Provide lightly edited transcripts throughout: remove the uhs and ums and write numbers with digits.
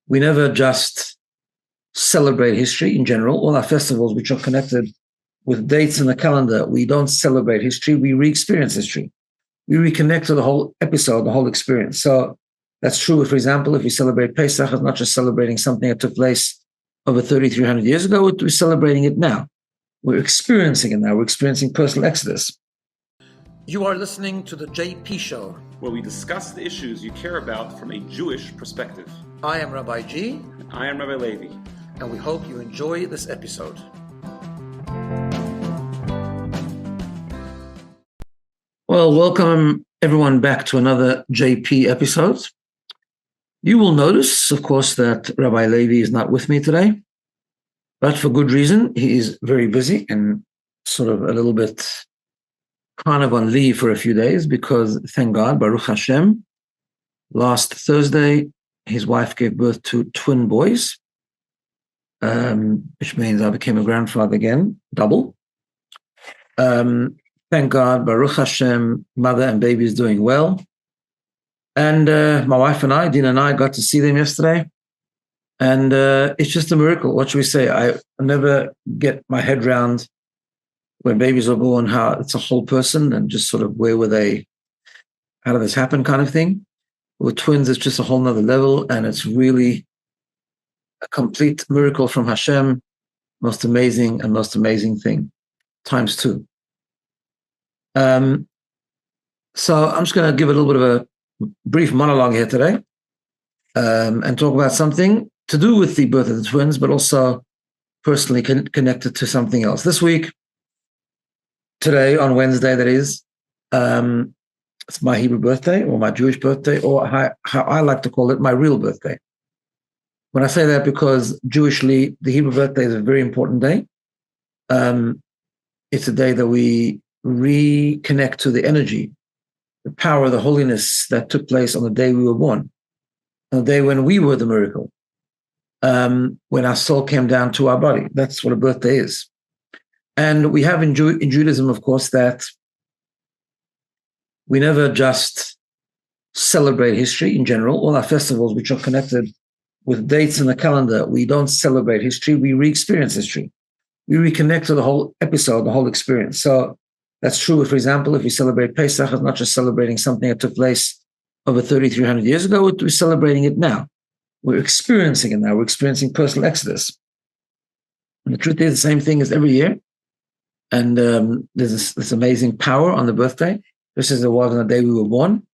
we never just celebrate history in general. All our festivals, which are connected with dates in the calendar, we don't celebrate history, we re-experience history. We reconnect to the whole episode, the whole experience. So that's true, for example, if we celebrate Pesach, it's not just celebrating something that took place over 3,300 years ago, we're celebrating it now. We're experiencing it now. We're experiencing personal exodus. You are listening to the JP Show, where we discuss the issues you care about from a Jewish perspective. I am Rabbi G. And I am Rabbi Levi. And we hope you enjoy this episode. Well, welcome everyone back to another JP episode. You will notice, of course, that Rabbi Levi is not with me today, but for good reason. He is very busy and sort of a little bit kind of on leave for a few days because, thank God, Baruch Hashem, last Thursday, his wife gave birth to twin boys, which means I became a grandfather again, double. Thank God, Baruch Hashem, mother and baby is doing well. And my wife and I, Dina and I, got to see them yesterday. And it's just a miracle. What should we say? I never get my head around when babies are born, how it's a whole person and just sort of where were they, how did this happen kind of thing. With twins, it's just a whole nother level. And it's really a complete miracle from Hashem. Most amazing thing, times two. So I'm just going to give a little bit of a brief monologue here today and talk about something to do with the birth of the twins, but also personally connected to something else. This week, today on Wednesday, that is, it's my Hebrew birthday or my Jewish birthday, or how I like to call it, my real birthday. When I say that, because Jewishly, the Hebrew birthday is a very important day. It's a day that we reconnect to the energy, the power, the holiness that took place on the day we were born, on the day when we were the miracle, when our soul came down to our body. That's what a birthday is. And we have in Judaism, of course, that we never just celebrate history in general. All our festivals, which are connected with dates in the calendar, we don't celebrate history, we re-experience history. We reconnect to the whole episode, the whole experience. So that's true, for example, if we celebrate Pesach, it's not just celebrating something that took place over 3,300 years ago, we're celebrating it now. We're experiencing it now. We're experiencing personal exodus. And the truth is the same thing as every year. And there's this amazing power on the birthday, just as there was on the day we were born.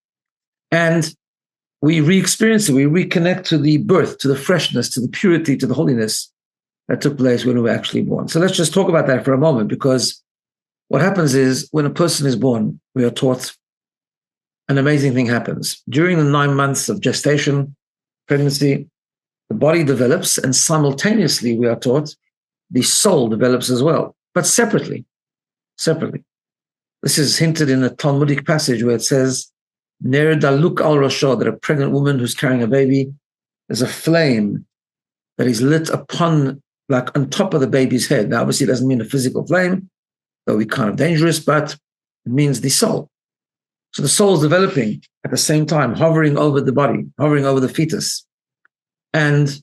And we re-experience it. We reconnect to the birth, to the freshness, to the purity, to the holiness that took place when we were actually born. So let's just talk about that for a moment, because what happens is when a person is born, we are taught an amazing thing happens. During the 9 months of gestation, pregnancy, the body develops, and simultaneously we are taught the soul develops as well, but separately. This is hinted in a Talmudic passage where it says, Ner daluk al rosho, that a pregnant woman who's carrying a baby, there's a flame that is lit upon, like on top of the baby's head. Now, obviously, it doesn't mean a physical flame, though be kind of dangerous, but it means the soul. So the soul is developing at the same time, hovering over the body, hovering over the fetus. And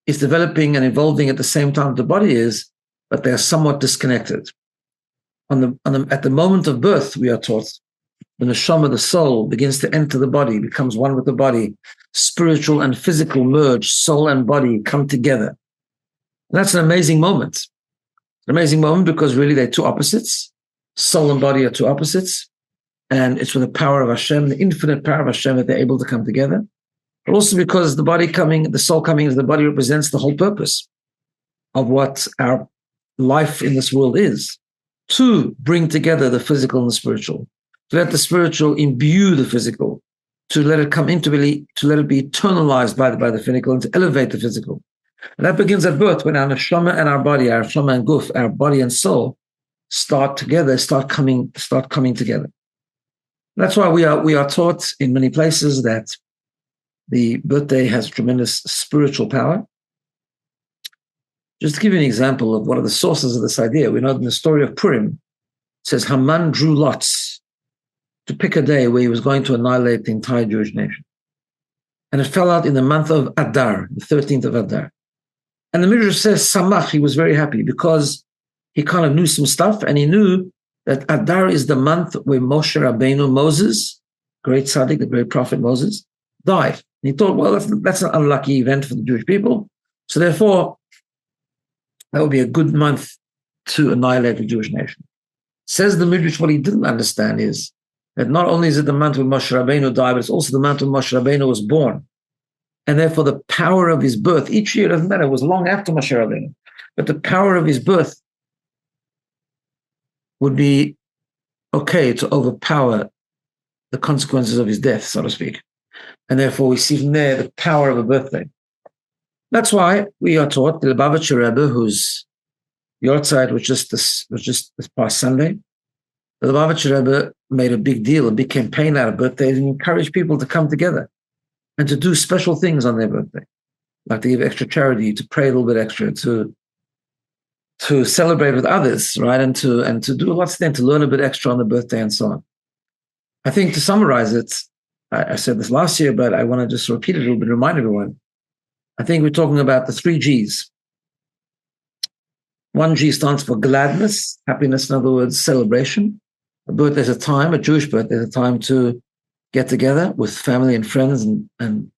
it's developing and evolving at the same time the body is, but they are somewhat disconnected. At the moment of birth, we are taught, the neshama, the soul, begins to enter the body, becomes one with the body. Spiritual and physical merge, soul and body come together. And that's an amazing moment. An amazing moment because really they're two opposites. Soul and body are two opposites. And it's with the power of Hashem, the infinite power of Hashem, that they're able to come together. But also because the soul coming into the body represents the whole purpose of what our life in this world is, to bring together the physical and the spiritual, to let the spiritual imbue the physical, to let it come into to let it be eternalized by the physical, and to elevate the physical. And that begins at birth, when our neshama and our body, our neshama and guf, our body and soul, start coming together. That's why we are taught in many places that the birthday has tremendous spiritual power. Just to give you an example of one of the sources of this idea, we know in the story of Purim, it says Haman drew lots to pick a day where he was going to annihilate the entire Jewish nation. And it fell out in the month of Adar, the 13th of Adar. And the Midrash says, Samach, he was very happy because he kind of knew some stuff, and he knew that Adar is the month where Moshe Rabbeinu, Moses, great tzaddik, the great prophet Moses, died. And he thought, well, that's an unlucky event for the Jewish people. So therefore, that would be a good month to annihilate the Jewish nation. Says the Midrash, what he didn't understand is that not only is it the month when Moshe Rabbeinu died, but it's also the month when Moshe Rabbeinu was born. And therefore, the power of his birth, each year, doesn't matter, it was long after Moshe Rabbeinu, but the power of his birth would be okay to overpower the consequences of his death, so to speak. And therefore, we see from there the power of a birthday. That's why we are taught the Lubavitcher Rebbe, whose Yortzeit was just this past Sunday. The Lubavitcher Rebbe made a big deal, a big campaign out of birthdays, and encouraged people to come together and to do special things on their birthday, like to give extra charity, to pray a little bit extra, to celebrate with others, right, and to do lots of things, to learn a bit extra on the birthday and so on. I think to summarize it, I said this last year, but I want to just repeat it a little bit, remind everyone. I think we're talking about the 3 G's. 1 G stands for gladness, happiness, in other words, celebration. A birthday is a time, a Jewish birthday is a time to get together with family and friends and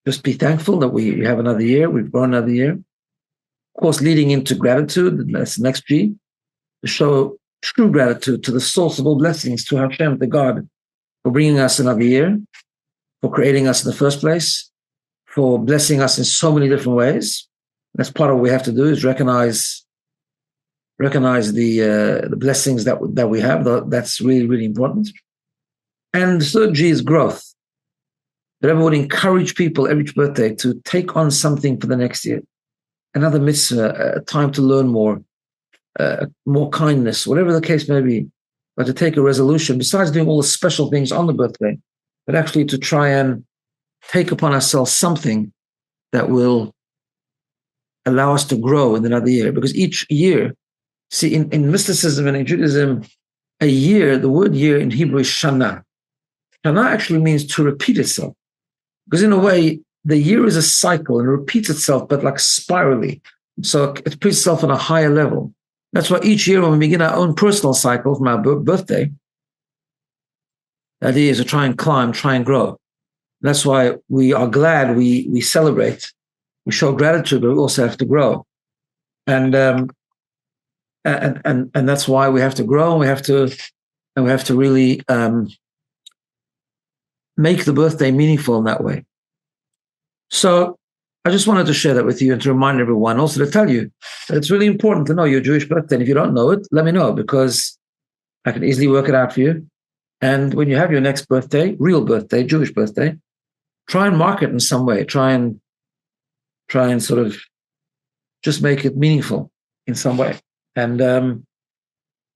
just be thankful that we have another year, we've grown another year. Of course, leading into gratitude, that's the next G, to show true gratitude to the source of all blessings, to Hashem, to God, for bringing us another year, for creating us in the first place, for blessing us in so many different ways. That's part of what we have to do, is recognize the blessings that we have. That's really, really important. And the 3rd G is growth. That everyone would encourage people every birthday to take on something for the next year. Another mitzvah, a time to learn more, more kindness, whatever the case may be, but to take a resolution, besides doing all the special things on the birthday, but actually to try and take upon ourselves something that will allow us to grow in another year. Because each year, see, in mysticism and in Judaism, a year, the word year in Hebrew is shana. Shana actually means to repeat itself. Because in a way, the year is a cycle and it repeats itself, but like spirally. So it repeats itself on a higher level. That's why each year when we begin our own personal cycle from our birthday, the idea is to try and climb, try and grow. That's why we are glad, we celebrate, we show gratitude, but we also have to grow. And that's why we have to grow, and we have to really make the birthday meaningful in that way. So I just wanted to share that with you and to remind everyone, also to tell you that it's really important to know your Jewish birthday. And if you don't know it, let me know, because I can easily work it out for you. And when you have your next birthday, real birthday, Jewish birthday, try and mark it in some way. Try and sort of just make it meaningful in some way. And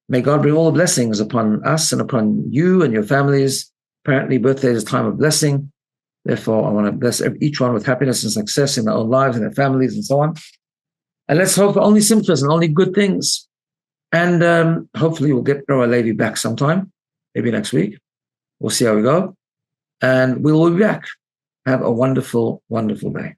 may God bring all the blessings upon us and upon you and your families. Apparently, birthday is a time of blessing. Therefore, I want to bless each one with happiness and success in their own lives and their families and so on. And let's hope for only simchas and only good things. And hopefully we'll get Rabbi Levi back sometime, maybe next week. We'll see how we go. And we will be back. Have a wonderful, wonderful day.